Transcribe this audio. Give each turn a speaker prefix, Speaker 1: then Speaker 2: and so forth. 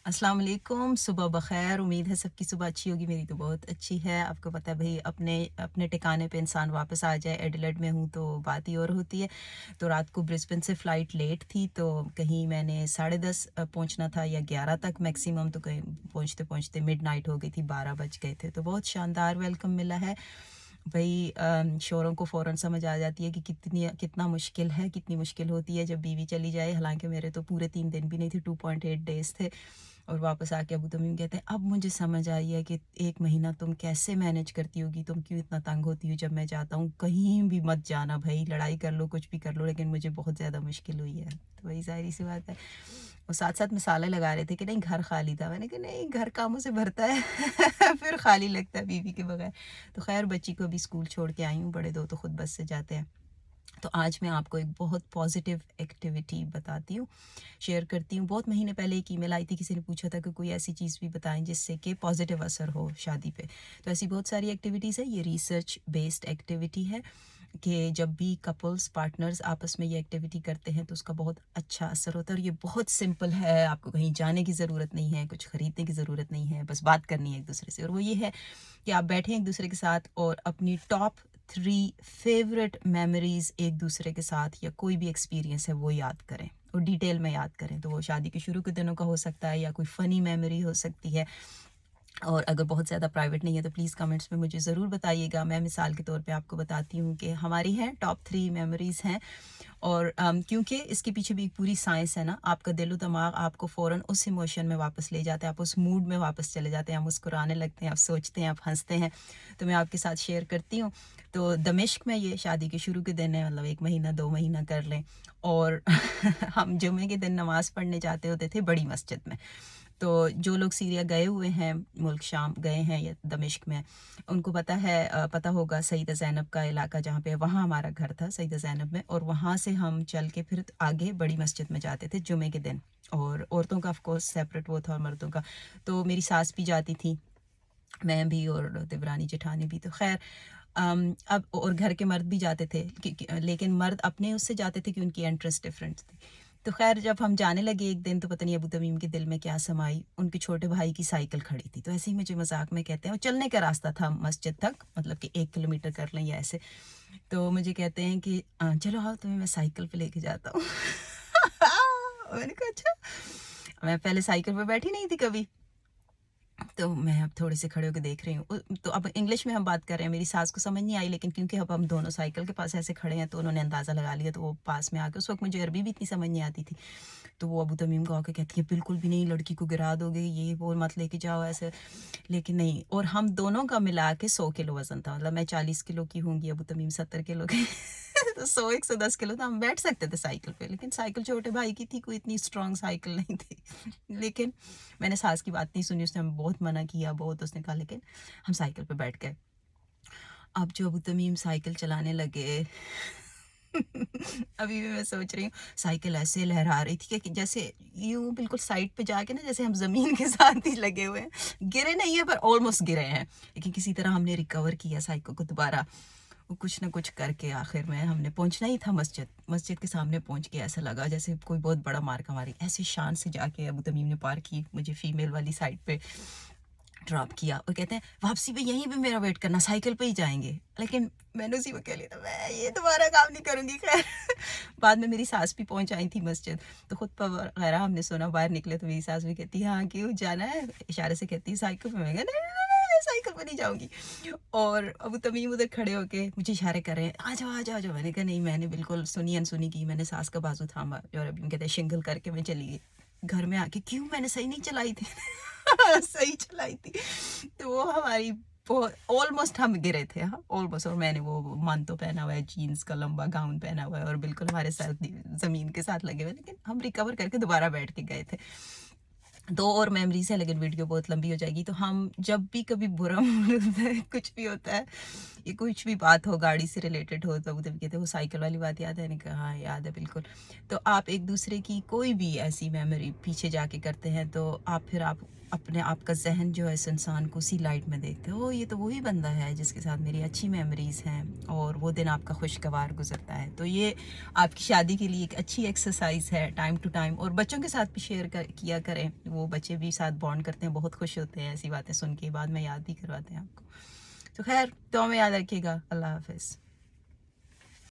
Speaker 1: अस्सलाम वालेकुम, सुबह बख़ैर। उम्मीद है सबकी सुबह अच्छी होगी, मेरी तो बहुत अच्छी है। आपको पता है भई अपने अपने ठिकाने पे इंसान वापस आ जाए। एडिलेड में हूँ तो बात ही और होती है। तो रात को ब्रिस्बेन से फ़्लाइट लेट थी, तो कहीं मैंने 10:30 पहुँचना था या 11 तक मैक्सिमम, तो कहीं पहुँचते-पहुँचते मिडनाइट हो गई थी, 12 बज गए थे। तो बहुत शानदार वेलकम मिला है। भई शोरों को फ़ौरन समझ आ जाती है कि कितना मुश्किल है, कितनी मुश्किल होती है जब बीवी चली जाए। हालाँकि मेरे तो पूरे 3 दिन भी नहीं थे, 2.8 डेज़ थे। और वापस आके अबू तमीम कहते हैं, अब मुझे समझ आई है कि 1 महीना तुम कैसे मैनेज करती होगी, तुम क्यों इतना तंग होती हो जब मैं जाता हूँ। कहीं भी मत जाना भई, लड़ाई कर लो, कुछ भी कर लो, लेकिन मुझे बहुत ज़्यादा मुश्किल हुई है। तो वही ज़ाहिर-सी बात है। और साथ-साथ मसाले लगा रहे थे कि नहीं घर खाली था। मैंने कहा नहीं, घर कामों से भरता है फिर खाली लगता है बीवी के बगैर। तो ख़ैर बच्ची को अभी स्कूल छोड़ के आई हूँ, बड़े 2 तो खुद बस से जाते हैं। तो आज मैं आपको एक बहुत पॉजिटिव एक्टिविटी बताती हूँ, शेयर करती हूँ। बहुत महीने पहले एक ईमेल आई थी, किसी ने पूछा था कि कोई ऐसी चीज़ भी बताएँ जिससे कि पॉजिटिव असर हो शादी पे। तो ऐसी बहुत सारी एक्टिविटीज़ है, ये रिसर्च बेस्ड एक्टिविटी है कि जब भी कपल्स, पार्टनर्स आपस में ये एक्टिविटी करते हैं तो उसका बहुत अच्छा असर होता है। और ये बहुत सिंपल है, आपको कहीं जाने की ज़रूरत नहीं है, कुछ खरीदने की ज़रूरत नहीं है, बस बात करनी है एक-दूसरे से। और वो ये है कि आप बैठें एक-दूसरे के साथ और अपनी टॉप 3 फेवरेट मेमोरीज़ एक-दूसरे के साथ या कोई भी एक्सपीरियंस है वो याद करें और डिटेल में याद करें। तो वो शादी के शुरू के दिनों का हो सकता है या कोई फ़नी मेमोरी हो सकती है। और अगर बहुत ज़्यादा प्राइवेट नहीं है तो प्लीज़ कमेंट्स में मुझे ज़रूर बताइएगा। मैं मिसाल के तौर पे आपको बताती हूँ कि हमारी हैं टॉप 3 मेमोरीज़ हैं। और क्योंकि इसके पीछे भी एक पूरी साइंस है ना, आपका दिलो-दिमाग आपको फ़ौरन उस इमोशन में वापस ले जाता है, आप उस मूड में वापस चले जाते हैं, आप मुस्कुराने लगते हैं, आप सोचते हैं, आप हँसते हैं। तो मैं आपके साथ शेयर करती हूँ। तो दमिश्क में ये शादी के शुरू के दिन है, मतलब 1 महीना 2 महीना कर लें। और हम जुम्मे के दिन नमाज़ पढ़ने जाते होते थे बड़ी मस्जिद में। तो जो लोग सीरिया गए हुए हैं, मुल्क शाम गए हैं या दमिश्क में, उनको पता है, पता होगा सईदा ज़ैनब का इलाका जहाँ पे है, वहाँ हमारा घर था सईदा ज़ैनब में। और वहाँ से हम चल के फिर आगे बड़ी मस्जिद में जाते थे जुमे के दिन। और औरतों का ऑफ कोर्स सेपरेट वो था और मर्दों का। तो मेरी सास भी जाती थी, मैं भी और देवरानी जेठानी भी। तो ख़ैर अब और घर के मर्द भी जाते थे लेकिन मर्द अपने उससे जाते थे कि उनकी एंट्रेंस डिफरेंट थी। तो ख़ैर जब हम जाने लगे एक दिन, तो पता नहीं अबू तमीम के दिल में क्या समाई, उनके छोटे भाई की साइकिल खड़ी थी। तो ऐसे ही मुझे मज़ाक में कहते हैं, और चलने का रास्ता था मस्जिद तक, मतलब कि 1 किलोमीटर कर लें या ऐसे। तो मुझे कहते हैं कि चलो आओ तुम्हें मैं साइकिल पे लेके जाता हूँ। मैंने कहा अच्छा। मैं पहले साइकिल पे बैठी नहीं थी कभी। तो मैं अब थोड़े से खड़े होके देख रही हूँ। तो अब इंग्लिश में हम बात कर रहे हैं, मेरी सास को समझ नहीं आई, लेकिन क्योंकि अब हम दोनों साइकिल के पास ऐसे खड़े हैं तो उन्होंने अंदाज़ा लगा लिया। तो वो पास में आके, उस वक़्त मुझे अरबी भी इतनी समझ नहीं आती थी। तो वो अबू तमीम को आके कहती है, बिल्कुल भी नहीं, लड़की को गिरा दोगे, ये वो मत लेके जाओ ऐसे। लेकिन नहीं, और हम दोनों का मिला के 100 किलो वज़न था, मतलब मैं 40 किलो की होंगी, अबू तमीम 70 किलो के। तो 100-110 किलो, तो हम बैठ सकते थे साइकिल पे, लेकिन साइकिल छोटे भाई की थी, कोई इतनी स्ट्रॉन्ग साइकिल नहीं थी। लेकिन मैंने सास की बात नहीं सुनी, उसने हमें बहुत मना किया, बहुत उसने कहा, लेकिन हम साइकिल पे बैठ गए। अब जो अबू तमीम साइकिल चलाने लगे, अभी भी मैं सोच रही हूँ, साइकिल ऐसे लहरा रही थी कि जैसे यूँ बिल्कुल साइड पे जाके ना, जैसे हम ज़मीन के साथ ही लगे हुए हैं। गिरे नहीं है पर ऑलमोस्ट गिरे हैं, लेकिन किसी तरह हमने रिकवर किया साइकिल को दोबारा। वो कुछ ना कुछ करके आखिर में हमने पहुंचना ही था मस्जिद। मस्जिद के सामने पहुंच के ऐसा लगा जैसे कोई बहुत बड़ा मार का मारी, ऐसे शान से जाके अबू तमीम ने पार की, मुझे फीमेल वाली साइड पे ड्रॉप किया और कहते हैं वापसी पे यहीं पे मेरा वेट करना, साइकिल पे ही जाएंगे। लेकिन मैंने उसी को कह लिया था, मैं ये दोबारा काम नहीं करूंगी। खैर बाद में मेरी सास भी पहुंच आई थी मस्जिद, तो खुद पर वगैरह हमने सुना, बाहर निकले तो मेरी सास भी कहती है, हाँ क्यों जाना है, इशारे से कहती है साइकिल पे। मैं कहा नहीं नहीं नहीं, मैं साइकिल पे नहीं जाऊंगी। और अबू तमीम उधर खड़े होके मुझे इशारे कर रहे हैं, आ जाओ आ जाओ आ जाओ। मैंने कहा नहीं, मैंने बिल्कुल सुनी अनसुनी की, मैंने सास का बाजू थामा और अभी कहते हैं शिंगल करके मैं चली गई। घर में आके, क्यों मैंने सही नहीं चलाई थी? सही चलाई थी। तो वो हमारी ऑलमोस्ट हम गिरे थे, हाँ ऑलमोस्ट। और मैंने वो मन तो पहना हुआ है, जीन्स का लंबा गाउन पहना हुआ है और बिल्कुल हमारे साथ जमीन के साथ लगे हुए, लेकिन हम रिकवर करके दोबारा बैठ के गए थे। 2 और मेमोरीज़ है, लेकिन वीडियो बहुत लंबी हो जाएगी। तो हम जब भी कभी बुरा मूड होता है, कुछ भी होता है, ये कुछ भी बात हो गाड़ी से रिलेटेड हो, तो तभी कहते हैं वो साइकिल वाली बात याद है? मैंने कहा हाँ याद है बिल्कुल। तो आप एक दूसरे की कोई भी ऐसी मेमोरी पीछे जाके करते हैं, तो आप अपने आप का ज़हन जो है इस इंसान को उसी लाइट में देखते हो, ये तो वही बंदा है जिसके साथ मेरी अच्छी मेमोरीज़ हैं और वो दिन आपका खुशगवार गुजरता है। तो ये आपकी शादी के लिए एक अच्छी एक्सरसाइज है, टाइम टू टाइम। और बच्चों के साथ भी शेयर किया करें, وہ بچے بھی ساتھ بانڈ کرتے ہیں، بہت خوش ہوتے ہیں ایسی باتیں سن کے، بعد میں یاد بھی کرواتے ہیں آپ کو. تو خیر دعا میں یاد رکھیے گا. اللہ حافظ.